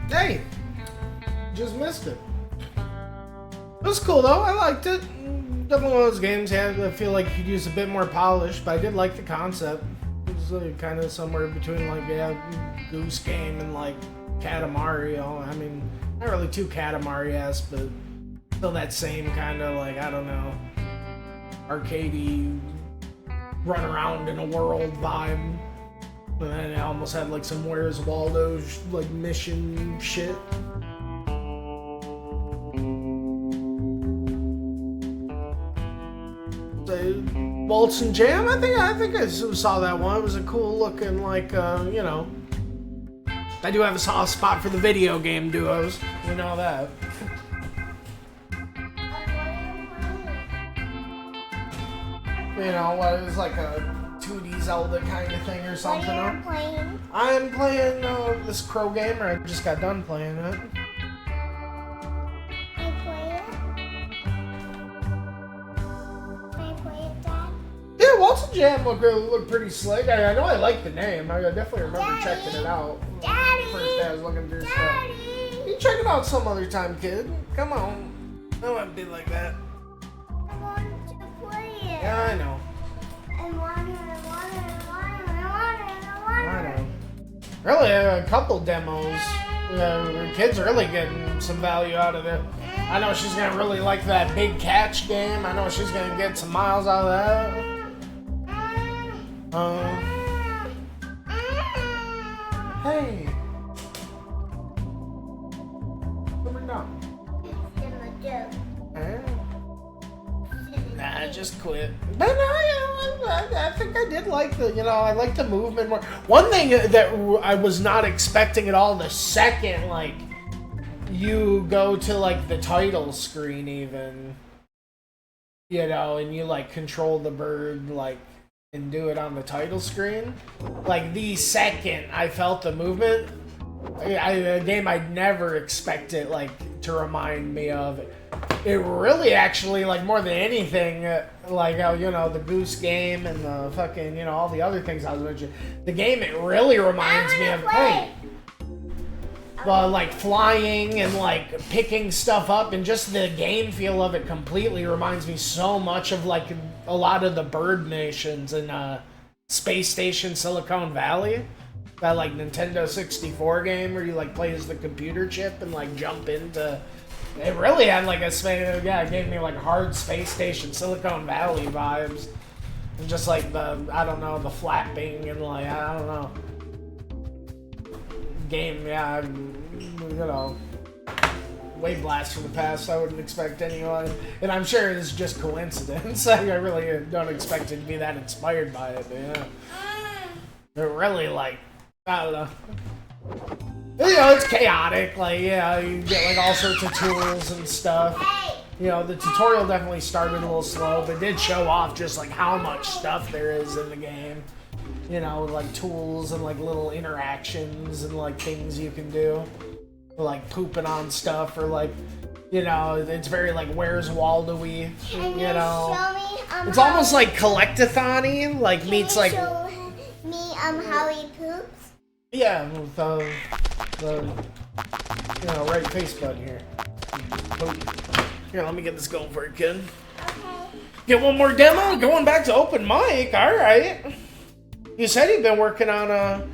Hey, just missed it. It was cool though. I liked it. Definitely one of those games. I feel like you could use a bit more polish, but I did like the concept. It was kind of somewhere between like Goose Game and like Katamari. I mean, not really too Katamari-esque, but still that same kind of like, I don't know, arcadey, run around in a world vibe. And then it almost had like some Where's Waldo like mission shit. Waltz and Jam, I think I saw that one. It was a cool looking like you know. I do have a soft spot for the video game duos. You know that. You know what? It was like a 2D Zelda kind of thing or something. What are you playing? I'm playing this Crow game, or I just got done playing it. Can I play it? Can I play it, Dad? Yeah, Waltz and Jam look pretty slick. I know I like the name. I definitely remember Daddy! checking it out. Daddy! The first day I was looking through stuff. Daddy! You check it out some other time, kid. Come on. I don't want to be like that. I want to play it. Yeah, I know. I want it. I know. Really, a couple demos. The kids are really getting some value out of it. I know she's gonna really like that Big Catch game. I know she's gonna get some miles out of that. Hey. Put me down. Hey. Nah, just quit. But no, I think I did like the, I like the movement more. One thing that I was not expecting at all, the second, like, you go to, like, the title screen even, and you, like, control the bird, like, and do it on the title screen. Like, the second I felt the movement, a game I'd never expected, like, to remind me of. It really actually, like, more than anything, like, the Goose Game and the fucking, all the other things I was mentioning. The game, it really reminds me of, like, flying and, like, picking stuff up, and just the game feel of it completely reminds me so much of, like, a lot of the bird nations in Space Station Silicon Valley. That, like, Nintendo 64 game where you, like, play as the computer chip and, like, jump into... It really had, like, it gave me, like, hard Space Station Silicon Valley vibes. And just, like, the flapping and, like, I don't know. game, yeah, you know, way blast from the past. I wouldn't expect anyone, and I'm sure it's just coincidence. I really don't expect it to be that inspired by it, but yeah. They're really like, I don't know. You know, it's chaotic, like, yeah, you get like all sorts of tools and stuff. You know, the tutorial definitely started a little slow, but did show off just like how much stuff there is in the game. You know, like tools and like little interactions and like things you can do. Like pooping on stuff or like, you know, it's very like Where's Waldo-y, you know. Show me, It's almost like Collect-a-thon-y, like meets like... show me how he poops? Yeah, with the you know, right face button here. Here, let me get this going for you, kid. Okay. Get one more demo? Going back to open mic, alright. You said you've been working on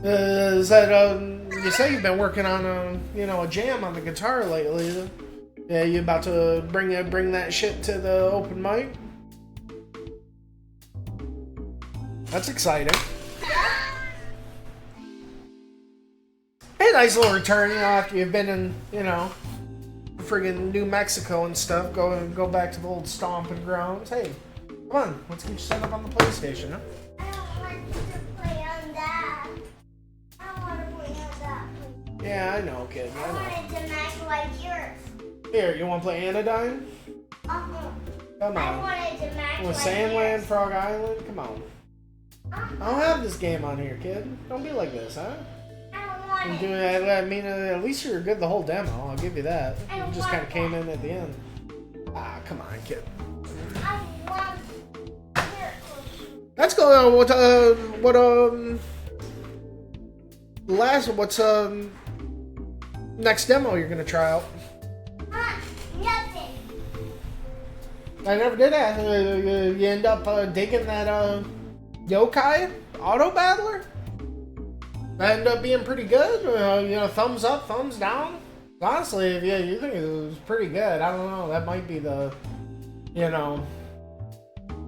you say you've been working on you know, a jam on the guitar lately. Yeah, you about to bring that shit to the open mic? That's exciting. Hey, nice little return, you know, after you've been in, you know, friggin' New Mexico and stuff. Go back to the old stomping grounds. Hey, come on, let's get you set up on the PlayStation, huh? I don't want to play on that. I don't want to play on that. Yeah, I know, kid. I I know. wanted to match like yours. Here, you want to play Anodyne? Come I on. wanted to match Want like Sandland, yours. Frog Island? Come on. I don't have this game on here, kid. Don't be like this, huh? I don't want I'm it. doing it. I mean, at least you were good the whole demo. I'll give you that. I You don't just want kind of came in at the end. Ah, come on, kid. I want Let's go. What's next demo you're gonna try out? nothing. I never did that. You end up digging that Yokai Auto Battler? That ended up being pretty good. You know, thumbs up, thumbs down. Honestly, if you think it was pretty good, I don't know. That might be the, you know,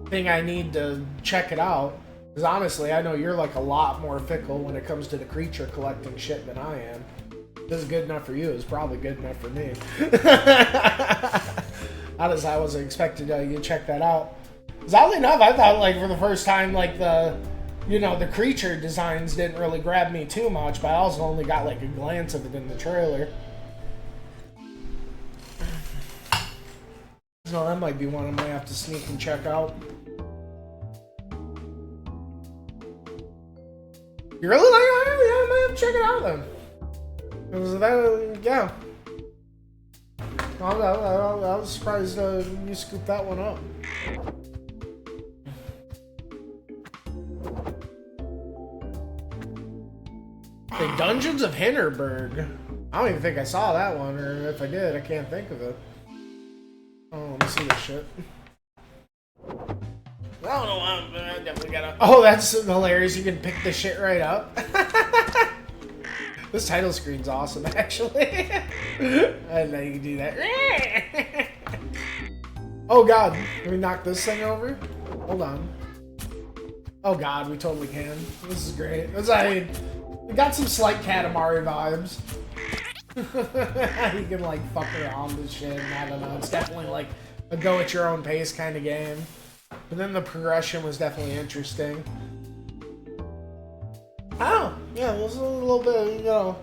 thing I need to check it out. Because honestly, I know you're like a lot more fickle when it comes to the creature collecting shit than I am. This is good enough for you. It's probably good enough for me. Honestly, I wasn't expecting you to check that out. Because oddly enough, I thought like for the first time, like the, you know, the creature designs didn't really grab me too much, but I also only got like a glance of it in the trailer. So that might be one I might have to sneak and check out. You really like it? Yeah, I might have to check it out then. Cause that, yeah. I was surprised you scooped that one up. The Dungeons of Hinterberg. I don't even think I saw that one, or if I did, I can't think of it. Oh, let me see this shit. I don't know. I definitely gotta. Oh, that's hilarious. You can pick this shit right up. This title screen's awesome, actually. And then you can do that. Oh god, can we knock this thing over? Hold on. Oh god, we totally can. This is great. We got some slight Katamari vibes. You can like fuck around with shit, and I don't know. It's definitely like a go at your own pace kind of game. But then the progression was definitely interesting. Oh, yeah, it was a little bit, you know.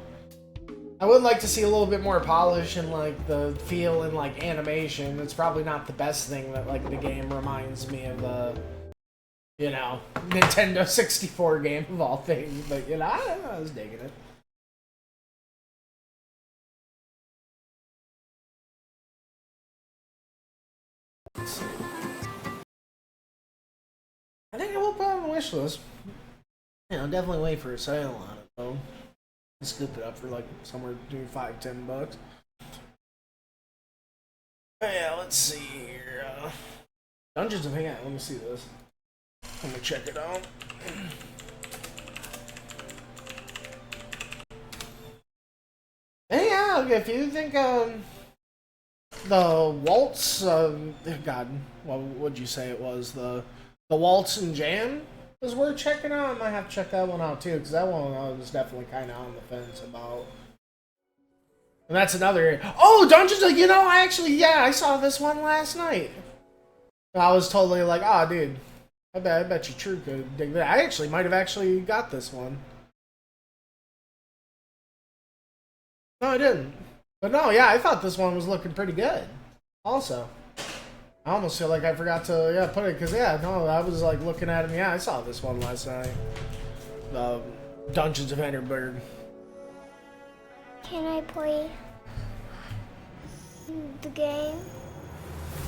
I would like to see a little bit more polish and like the feel and like animation. It's probably not the best thing that like the game reminds me of the, you know, Nintendo 64 game of all things. But you know, I was digging it. I think I will put it on the wish list. You know, definitely wait for a sale on it though. Scoop it up for like somewhere between $5-10. Yeah, let's see here. Dungeons of Hang. Let me see this. I'm gonna check it out. Hey, yeah, if you think the waltz, God, what would you say it was? The waltz and jam was worth checking out. I might have to check that one out too, because that one I was definitely kind of on the fence about. And that's another. Oh, Dungeons! You know, I actually, yeah, I saw this one last night. I was totally like, oh, dude, I bet you True could dig that. I actually might have actually got this one. No, I didn't. But no, yeah, I thought this one was looking pretty good. Also, I almost feel like I forgot to put it because no, I was like looking at him. Yeah, I saw this one last night. Dungeons of Hinterberg. Can I play the game?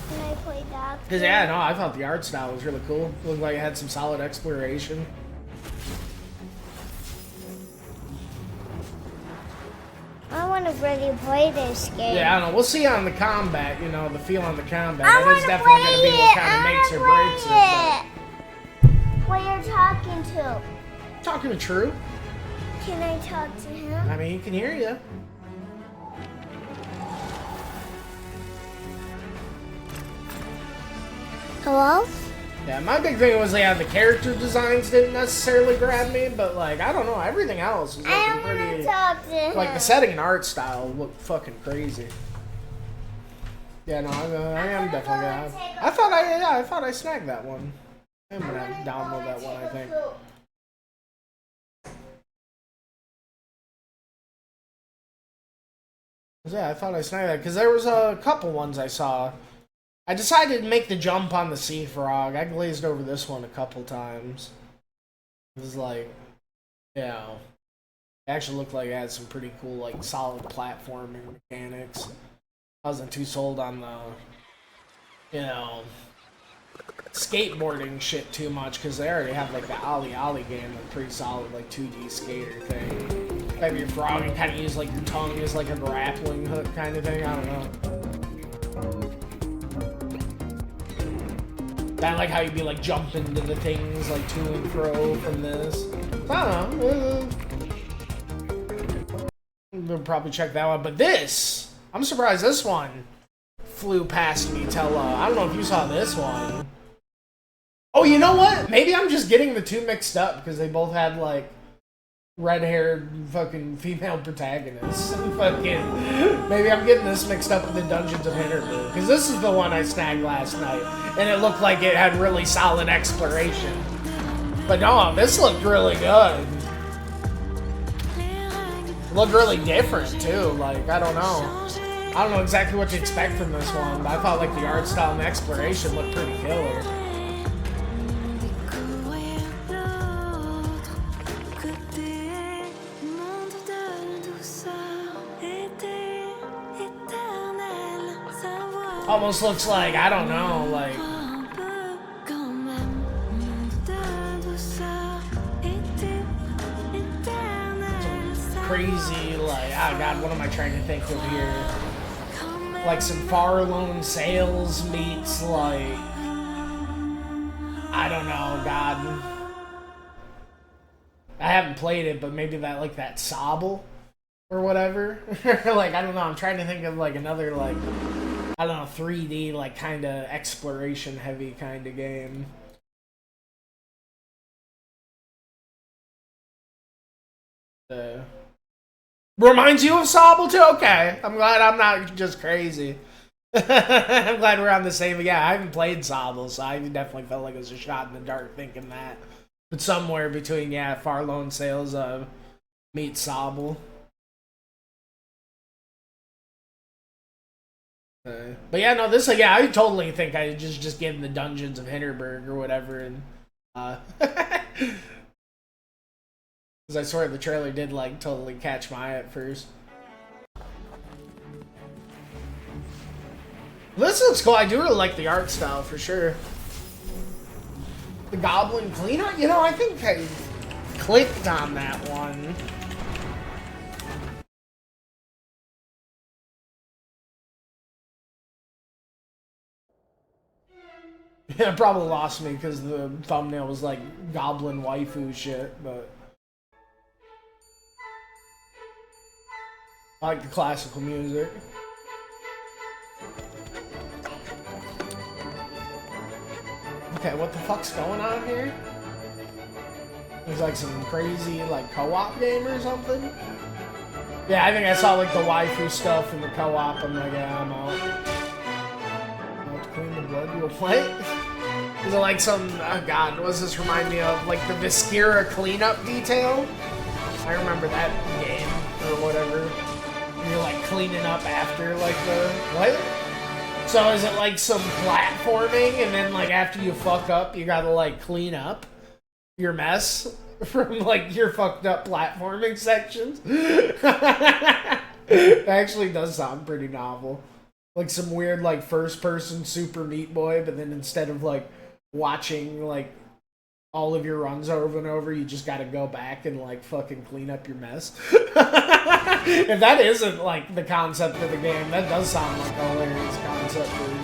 Can I play that? Because yeah, no, I thought the art style was really cool. It looked like it had some solid exploration. I want to really play this game. Yeah, I don't know. We'll see on the combat. You know, the feel on the combat. I It is definitely going to be what kind of makes or breaks it. What you're talking to? Talking to True. Can I talk to him? I mean, he can hear you. Hello? Yeah, my big thing was, yeah, the character designs didn't necessarily grab me, but, like, I don't know, everything else was I looking want to pretty... talk to him. Like, the setting and art style looked fucking crazy. Yeah, no, I am definitely gonna... I thought I snagged that one. I'm gonna have to download that one, I think. Yeah, I thought I snagged that, because there was a couple ones I saw. I decided to make the jump on the Sea Frog. I glazed over this one a couple times. It was like, you know, it actually looked like it had some pretty cool, like, solid platforming mechanics. I wasn't too sold on the, you know, skateboarding shit too much, because they already have, like, the Ollie Ollie game, a pretty solid, like, 2D skater thing. Maybe your frog and kind of use, like, your tongue as, like, a grappling hook kind of thing. I don't know. I like how you'd be like jumping to the things like to and fro from this. I don't know. We'll probably check that one. But this, I'm surprised this one flew past me till, I don't know if you saw this one. Oh, you know what? Maybe I'm just getting the two mixed up because they both had like red-haired fucking female protagonists. Fucking, maybe I'm getting this mixed up with the Dungeons of Hinterberg because this is the one I snagged last night, and it looked like it had really solid exploration. But no, this looked really good. It looked really different too. Like I don't know exactly what to expect from this one, but I thought like the art style and the exploration looked pretty killer. Almost looks like, I don't know, like... some crazy, like, oh god, what am I trying to think of here? Like some Far Lone Sails meets, like... I don't know, god. I haven't played it, but maybe that, like, that Sobble? Or whatever? Like, I don't know, I'm trying to think of, like, another, like... I don't know, 3D, like, kind of exploration-heavy kind of game. Reminds you of Sobble too? Okay, I'm glad I'm not just crazy. I'm glad we're on the same... Yeah, I haven't played Sobble, so I definitely felt like it was a shot in the dark thinking that. But somewhere between, yeah, Far Lone Sails meets Sobble. But yeah, no, this, yeah, I totally think I just give him the Dungeons of Hinterberg or whatever, and, because I swear the trailer did, like, totally catch my eye at first. This looks cool. I do really like the art style, for sure. The Goblin Cleaner? You know, I think I clicked on that one. Yeah, it probably lost me because the thumbnail was like goblin waifu shit, but I like the classical music. Okay, what the fuck's going on here? There's like some crazy like co-op game or something. Yeah, I think I saw like the waifu stuff in the co-op. I'm like, yeah, I'm out. To clean the blood, you'll play. Is it like some? Oh God, what does this remind me of? Like the Viscera cleanup detail. I remember that game or whatever. You're like cleaning up after like the what? So is it like some platforming, and then like after you fuck up, you gotta like clean up your mess from like your fucked up platforming sections? It actually does sound pretty novel. Like some weird like first person Super Meat Boy, but then instead of like watching like all of your runs over and over, you just gotta go back and like fucking clean up your mess. If that isn't like the concept of the game, that does sound like a hilarious concept for the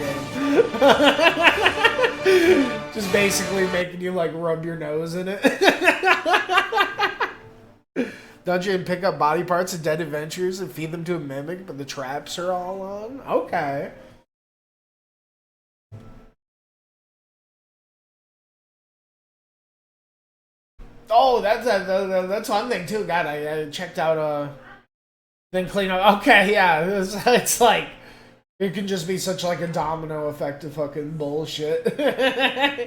game. Just basically making you like rub your nose in it. Dungeon, pick up body parts of dead adventurers and feed them to a mimic, but the traps are all on? Okay. Oh, that's one thing too. God, I checked out then clean up. Okay, yeah, it's like it can just be such like a domino effect of fucking bullshit.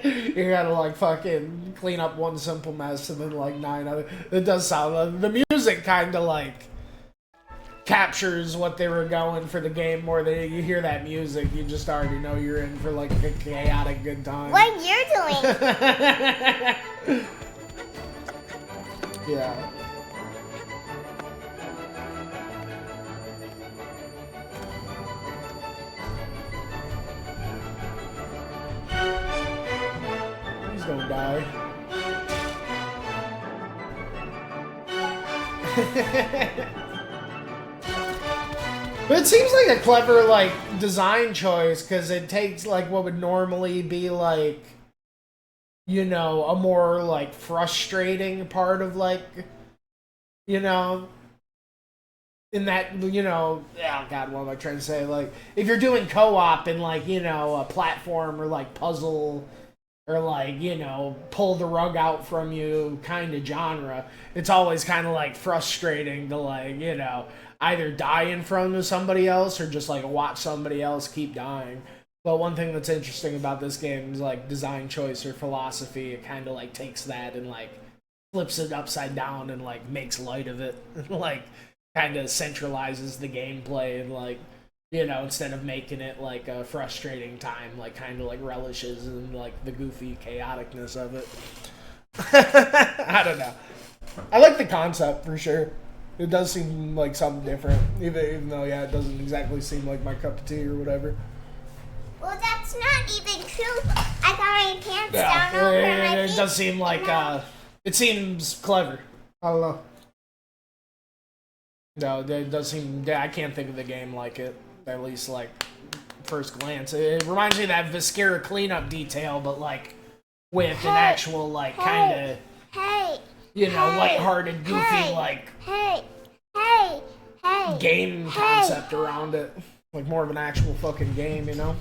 You gotta like fucking clean up one simple mess and then like 9 other. It does sound the music kind of like captures what they were going for the game more than you hear that music. You just already know you're in for like a chaotic good time. What you're doing? Yeah. He's gonna die. But it seems like a clever like design choice because it takes like what would normally be like, you know, a more like frustrating part of like, you know, in that, you know, oh God, what am I trying to say? Like, if you're doing co-op in like, you know, a platform or like puzzle or like, you know, pull the rug out from you kind of genre, it's always kind of like frustrating to like, you know, either die in front of somebody else or just like watch somebody else keep dying. But one thing that's interesting about this game is like design choice or philosophy. It kind of like takes that and like flips it upside down and like makes light of it. Like kind of centralizes the gameplay and like, you know, instead of making it like a frustrating time, like kind of like relishes in like the goofy chaoticness of it. I don't know. I like the concept for sure. It does seem like something different, even though yeah, it doesn't exactly seem like my cup of tea or whatever. Well, that's not even true. I got my pants down over my feet. It does seem like it seems clever. I don't know. No, it does seem. I can't think of the game like it. At least like first glance, it reminds me of that Viscera cleanup detail, but like with an actual like kind of you know lighthearted, goofy like game concept around it. Like more of an actual fucking game, you know.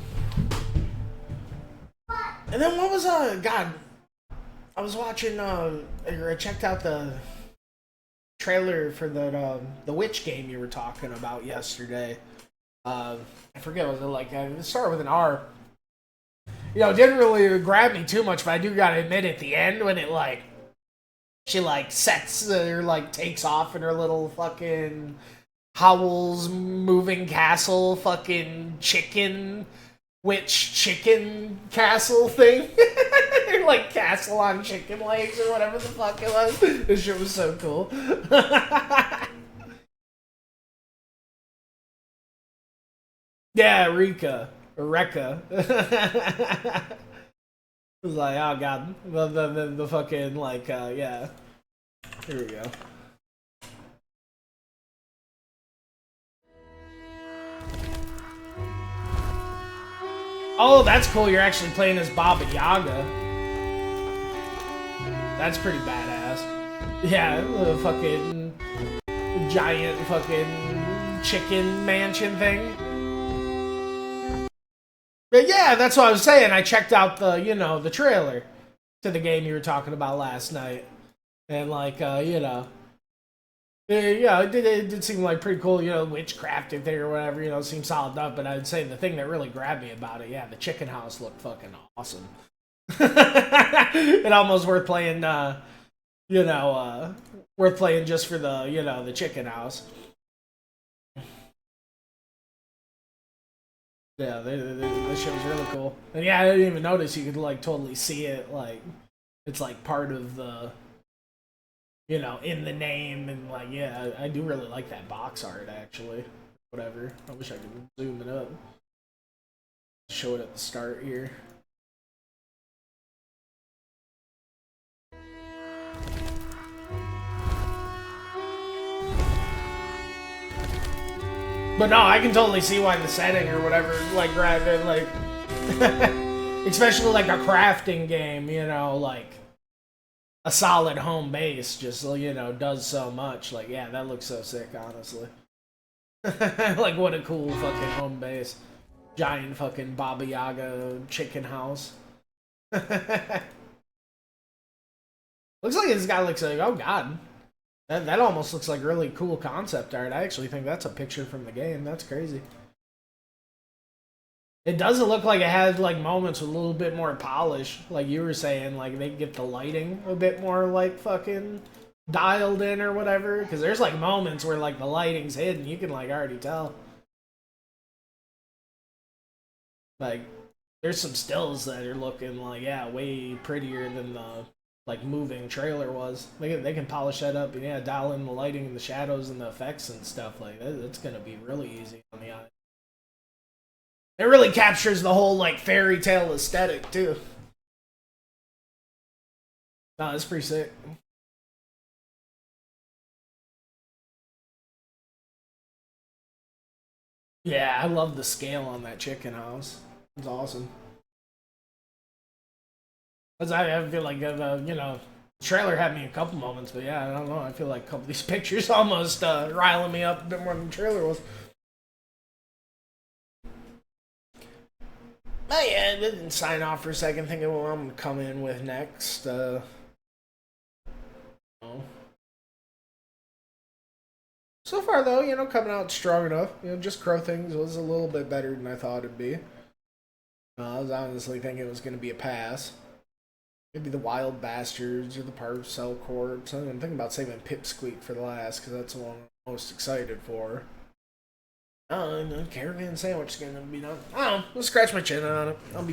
And then what was God? I was watching or I checked out the trailer for the Witch game you were talking about yesterday. I forget, was it like it started with an R. You know, it didn't really grab me too much, but I do gotta admit at the end when it like she like sets or like takes off in her little fucking Howl's moving castle fucking chicken witch chicken castle thing. Like castle on chicken legs or whatever the fuck it was. This shit was so cool. Yeah, Rika. Or Rekka. It was like, oh god. The fucking like yeah. Here we go. Oh, that's cool. You're actually playing as Baba Yaga. That's pretty badass. Yeah, the fucking giant fucking chicken mansion thing. But yeah, that's what I was saying. I checked out the, you know, the trailer to the game you were talking about last night. And like, you know, yeah, it did seem like pretty cool, you know, witchcrafted thing or whatever, you know, seemed solid enough. But I'd say the thing that really grabbed me about it, yeah, the chicken house looked fucking awesome. It almost worth playing, you know, worth playing just for the, you know, the chicken house. Yeah, this shit was really cool. And yeah, I didn't even notice you could like totally see it, like it's like part of the, you know, in the name. And like, yeah, I do really like that box art actually. Whatever. I wish I could zoom it up. Show it at the start here. But no, I can totally see why the setting or whatever, like, rather, like, especially like a crafting game, you know, like, a solid home base just, you know, does so much. Like, yeah, that looks so sick, honestly. Like, what a cool fucking home base. Giant fucking Baba Yaga chicken house. Looks like this guy looks like, oh god. That almost looks like really cool concept art. I actually think that's a picture from the game. That's crazy. It doesn't look like it has like moments with a little bit more polish, like you were saying. Like they get the lighting a bit more like fucking dialed in or whatever. Because there's like moments where like the lighting's hidden, you can like already tell. Like there's some stills that are looking like, yeah, way prettier than the like moving trailer was. They can polish that up and yeah, dial in the lighting and the shadows and the effects and stuff like that. It's gonna be really easy on the eye. It really captures the whole like fairy tale aesthetic too. No, it's pretty sick. Yeah, I love the scale on that chicken house. It's awesome. Cause I feel like you know, the trailer had me a couple moments, but yeah, I don't know. I feel like a couple of these pictures almost riling me up a bit more than the trailer was. Oh yeah, I didn't sign off for a second, thinking what I'm gonna come in with next. Oh. So far though, you know, coming out strong enough. You know, just Crow Things was a little bit better than I thought it'd be. I was honestly thinking it was gonna be a pass. Maybe the Wild Bastards or the Parcel Corps. I'm thinking about saving Pipsqueak for the last because that's the one I'm most excited for. Oh, and the Caravan Sandwich is gonna be done. I don't know. Let's scratch my chin on it. I'll be